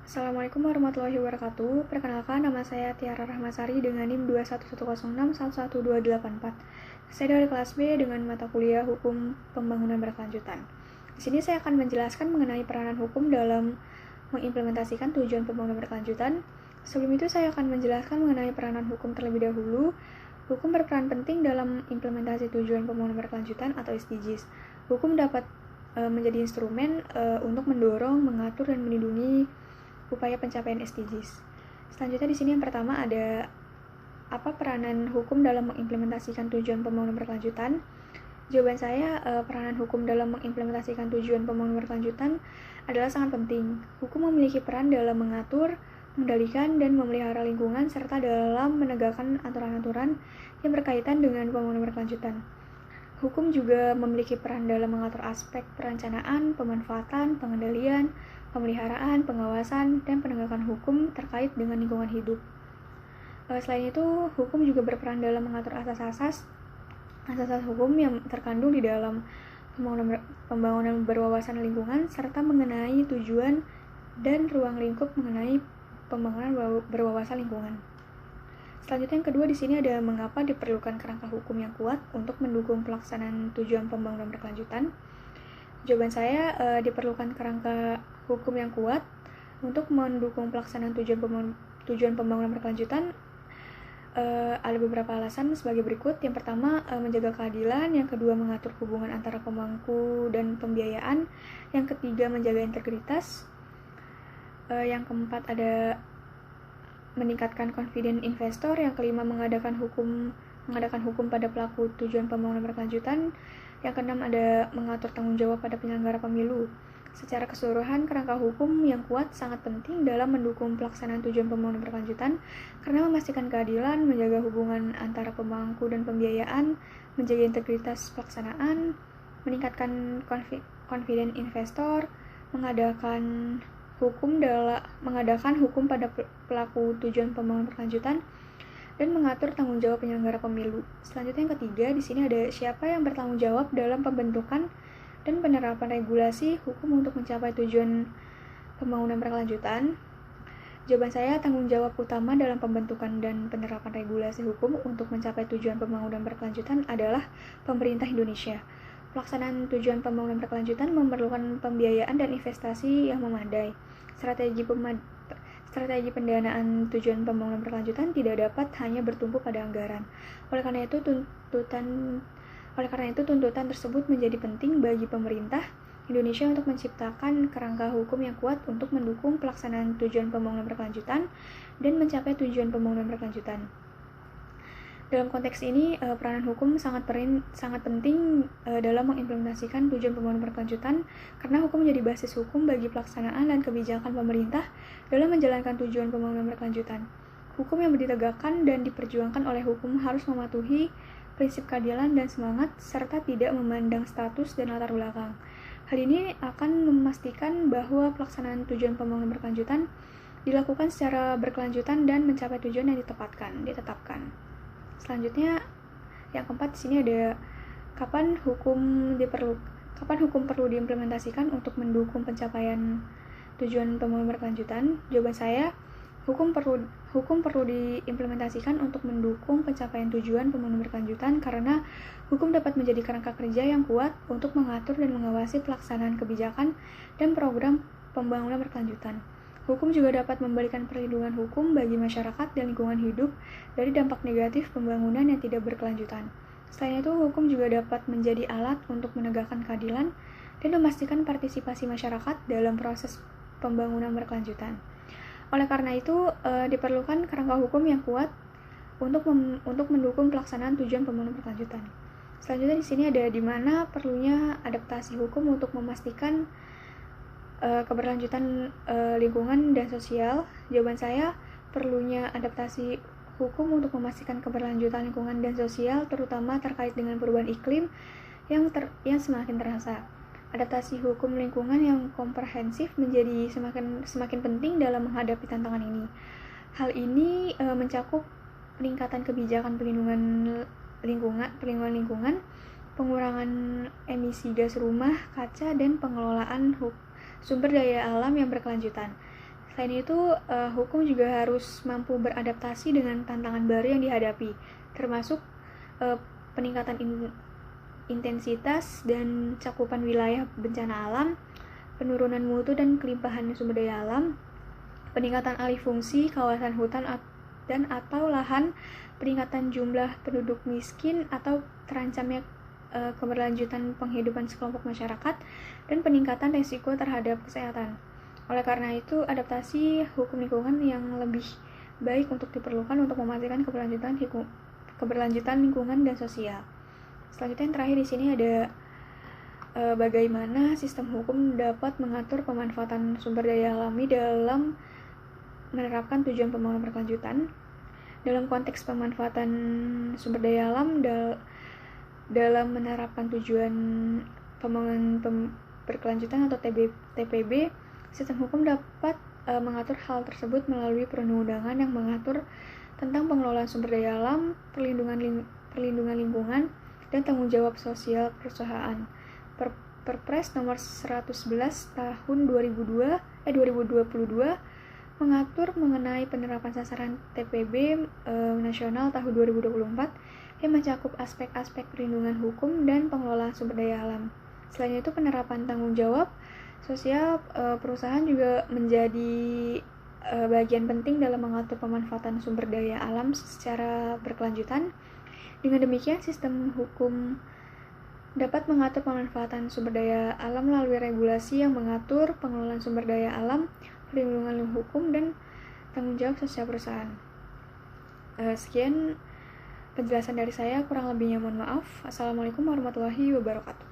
Assalamualaikum warahmatullahi wabarakatuh. Perkenalkan, nama saya Tiara Rahmasari dengan NIM 21106111284. Saya dari kelas B dengan mata kuliah Hukum Pembangunan Berkelanjutan. Di sini saya akan menjelaskan mengenai peranan hukum dalam mengimplementasikan tujuan pembangunan berkelanjutan. Sebelum itu saya akan menjelaskan mengenai peranan hukum terlebih dahulu. Hukum berperan penting dalam implementasi tujuan pembangunan berkelanjutan atau SDGs. Hukum dapat menjadi instrumen untuk mendorong, mengatur, dan melindungi upaya pencapaian SDGs. Selanjutnya di sini yang pertama ada apa peranan hukum dalam mengimplementasikan tujuan pembangunan berkelanjutan? Jawaban saya, peranan hukum dalam mengimplementasikan tujuan pembangunan berkelanjutan adalah sangat penting. Hukum memiliki peran dalam mengatur, mengendalikan, dan memelihara lingkungan serta dalam menegakkan aturan-aturan yang berkaitan dengan pembangunan berkelanjutan. Hukum juga memiliki peran dalam mengatur aspek perencanaan, pemanfaatan, pengendalian, pemeliharaan, pengawasan, dan penegakan hukum terkait dengan lingkungan hidup. Selain itu, hukum juga berperan dalam mengatur asas-asas hukum yang terkandung di dalam pembangunan berwawasan lingkungan serta mengenai tujuan dan ruang lingkup mengenai pembangunan berwawasan lingkungan. Selanjutnya yang kedua di sini ada mengapa diperlukan kerangka hukum yang kuat untuk mendukung pelaksanaan tujuan pembangunan berkelanjutan. Jawaban saya, diperlukan kerangka hukum yang kuat untuk mendukung pelaksanaan tujuan pembangunan berkelanjutan. Ada beberapa alasan sebagai berikut. Yang pertama, menjaga keadilan. Yang kedua, mengatur hubungan antara pemangku dan pembiayaan. Yang ketiga, menjaga integritas. Yang keempat, ada meningkatkan confidence investor. Yang kelima, mengadakan hukum pada pelaku tujuan pembangunan berkelanjutan. Yang keenam, ada mengatur tanggung jawab pada penyelenggara pemilu. Secara keseluruhan, kerangka hukum yang kuat sangat penting dalam mendukung pelaksanaan tujuan pembangunan berkelanjutan karena memastikan keadilan, menjaga hubungan antara pemangku dan pembiayaan, menjaga integritas pelaksanaan, meningkatkan confidence investor, mengadakan hukum pada pelaku tujuan pembangunan berkelanjutan, dan mengatur tanggung jawab penyelenggara pemilu. Selanjutnya yang ketiga, di sini ada siapa yang bertanggung jawab dalam pembentukan dan penerapan regulasi hukum untuk mencapai tujuan pembangunan berkelanjutan. Jawaban saya, tanggung jawab utama dalam pembentukan dan penerapan regulasi hukum untuk mencapai tujuan pembangunan berkelanjutan adalah pemerintah Indonesia. Pelaksanaan tujuan pembangunan berkelanjutan memerlukan pembiayaan dan investasi yang memadai. Strategi pendanaan tujuan pembangunan berkelanjutan tidak dapat hanya bertumpu pada anggaran. Oleh karena itu, tuntutan tersebut menjadi penting bagi pemerintah Indonesia untuk menciptakan kerangka hukum yang kuat untuk mendukung pelaksanaan tujuan pembangunan berkelanjutan dan mencapai tujuan pembangunan berkelanjutan. Dalam konteks ini, peranan hukum sangat penting dalam mengimplementasikan tujuan pembangunan berkelanjutan karena hukum menjadi basis hukum bagi pelaksanaan dan kebijakan pemerintah dalam menjalankan tujuan pembangunan berkelanjutan. Hukum yang ditegakkan dan diperjuangkan oleh hukum harus mematuhi prinsip keadilan dan semangat serta tidak memandang status dan latar belakang. Hal ini akan memastikan bahwa pelaksanaan tujuan pembangunan berkelanjutan dilakukan secara berkelanjutan dan mencapai tujuan yang ditetapkan. Selanjutnya, yang keempat di sini ada kapan hukum perlu diimplementasikan untuk mendukung pencapaian tujuan pembangunan berkelanjutan. Jawaban saya, hukum perlu diimplementasikan untuk mendukung pencapaian tujuan pembangunan berkelanjutan karena hukum dapat menjadi kerangka kerja yang kuat untuk mengatur dan mengawasi pelaksanaan kebijakan dan program pembangunan berkelanjutan. Hukum juga dapat memberikan perlindungan hukum bagi masyarakat dan lingkungan hidup dari dampak negatif pembangunan yang tidak berkelanjutan. Selain itu, hukum juga dapat menjadi alat untuk menegakkan keadilan dan memastikan partisipasi masyarakat dalam proses pembangunan berkelanjutan. Oleh karena itu, diperlukan kerangka hukum yang kuat untuk mendukung pelaksanaan tujuan pembangunan berkelanjutan. Selanjutnya di sini ada di mana perlunya adaptasi hukum untuk memastikan keberlanjutan lingkungan dan sosial. Jawaban saya, perlunya adaptasi hukum untuk memastikan keberlanjutan lingkungan dan sosial, terutama terkait dengan perubahan iklim yang semakin terasa. Adaptasi hukum lingkungan yang komprehensif menjadi semakin penting dalam menghadapi tantangan ini. Hal ini mencakup peningkatan kebijakan perlindungan lingkungan, pengurangan emisi gas rumah kaca, dan pengelolaan sumber daya alam yang berkelanjutan. Selain itu, hukum juga harus mampu beradaptasi dengan tantangan baru yang dihadapi, termasuk peningkatan intensitas dan cakupan wilayah bencana alam, penurunan mutu dan kelimpahan sumber daya alam, peningkatan alih fungsi kawasan hutan dan atau lahan, peningkatan jumlah penduduk miskin atau terancamnya keberlanjutan penghidupan sekelompok masyarakat, dan peningkatan risiko terhadap kesehatan. Oleh karena itu, adaptasi hukum lingkungan yang lebih baik untuk diperlukan untuk memastikan keberlanjutan lingkungan dan sosial. Selanjutnya yang terakhir di sini ada bagaimana sistem hukum dapat mengatur pemanfaatan sumber daya alami dalam menerapkan tujuan pembangunan berkelanjutan. Dalam konteks pemanfaatan sumber daya alam dalam menerapkan tujuan pembangunan berkelanjutan atau TPB, sistem hukum dapat mengatur hal tersebut melalui perundang-undangan yang mengatur tentang pengelolaan sumber daya alam, perlindungan lingkungan, dan tanggung jawab sosial perusahaan. Perpres nomor 111 tahun 2022 mengatur mengenai penerapan sasaran TPB nasional tahun 2024 yang mencakup aspek-aspek perlindungan hukum dan pengelolaan sumber daya alam. Selain itu, penerapan tanggung jawab sosial perusahaan juga menjadi bagian penting dalam mengatur pemanfaatan sumber daya alam secara berkelanjutan. Dengan demikian, sistem hukum dapat mengatur pemanfaatan sumber daya alam melalui regulasi yang mengatur pengelolaan sumber daya alam, perlindungan hukum, dan tanggung jawab sosial perusahaan. Sekian penjelasan dari saya, kurang lebihnya mohon maaf. Assalamualaikum warahmatullahi wabarakatuh.